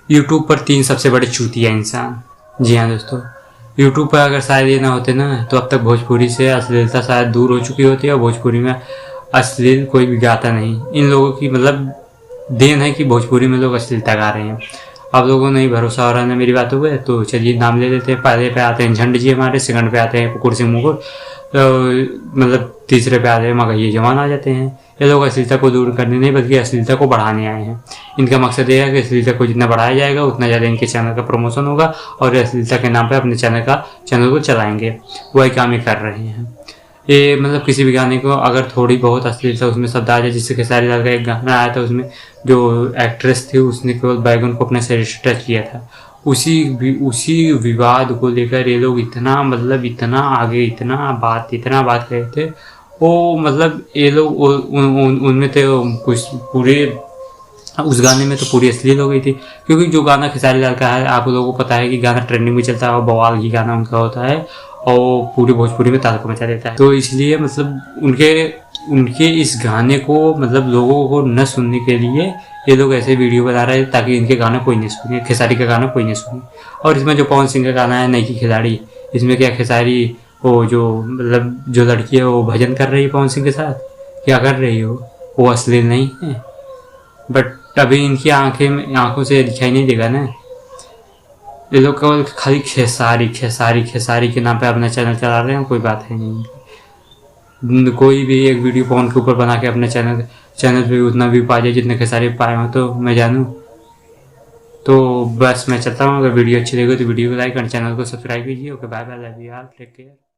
YouTube पर 3 सबसे बड़े चूतिया इंसान। जी हाँ दोस्तों, यूट्यूब पर अगर शायद ये ना होते ना तो अब तक भोजपुरी से अश्लीलता शायद दूर हो चुकी होती है और भोजपुरी में अश्लील कोई भी गाता नहीं। इन लोगों की मतलब देन है कि भोजपुरी में लोग अश्लीलता गा रहे हैं। आप लोगों को नहीं भरोसा हो रहा है मेरी बातों पे, तो चलिए नाम ले लेते हैं। पहले पे आते हैं झंड जी हमारे, सेकंड पे आते हैं कुकुर सिंह मुकुर, तो मतलब तीसरे पे आते हैं मगहिए जवान आ जाते हैं। ये लोग अश्लीलता को दूर करने नहीं बल्कि अश्लीलता को बढ़ाने आए हैं। इनका मकसद ये है कि अश्लीलता को जितना बढ़ाया जाएगा उतना ज़्यादा इनके चैनल का प्रमोशन होगा और अश्लीलता के नाम पे अपने चैनल को चलाएंगे। वही काम ये कर रहे हैं। ये मतलब किसी भी गाने को अगर थोड़ी बहुत अश्लीलता उसमें शब्द आ जाए, जिससे खेसारी लाल का एक गाना आया था, उसमें जो एक्ट्रेस थी उसने केवल बैगन को अपने शरीर से टच किया था, उसी विवाद को लेकर ये लोग इतना मतलब इतना आगे इतना बात कहे थे। वो मतलब ये लोग उनमें तो कुछ पूरे उस गाने में तो पूरी अश्लील हो गई थी, क्योंकि जो गाना खेसारी लाल का है आप लोगों को पता है कि गाना ट्रेंडिंग में चलता है और बवाल ही गाना उनका होता है और वो पूरी भोजपुरी में तहलका मचा देता है। तो इसलिए मतलब उनके इस गाने को मतलब लोगों को न सुनने के लिए ये लोग ऐसे वीडियो बना रहे हैं ताकि इनके गाना कोई नहीं सुने, खेसारी का गाना कोई नहीं सुने। और इसमें जो पवन सिंह का गाना है नई की खिलाड़ी, इसमें क्या खेसारी वो जो मतलब जो लड़की है वो भजन कर रही है पवन सिंह के साथ, क्या कर रही हो, वो अश्लील नहीं है। बट अभी इनकी आंखों से दिखाई नहीं देगा ना। ये लोग केवल खाली खेसारी के नाम पे अपना चैनल चला रहे हैं, कोई बात है नहीं। कोई भी एक वीडियो पवन के ऊपर बना के अपने चैनल पे उतना व्यू पा जाए जितने खेसारी पाए हो तो मैं जानूँ। तो बस मैं चलता हूँ। अगर वीडियो अच्छी लगी तो वीडियो को लाइक और चैनल को सब्सक्राइब कीजिए। Okay bye bye, love you all, take care.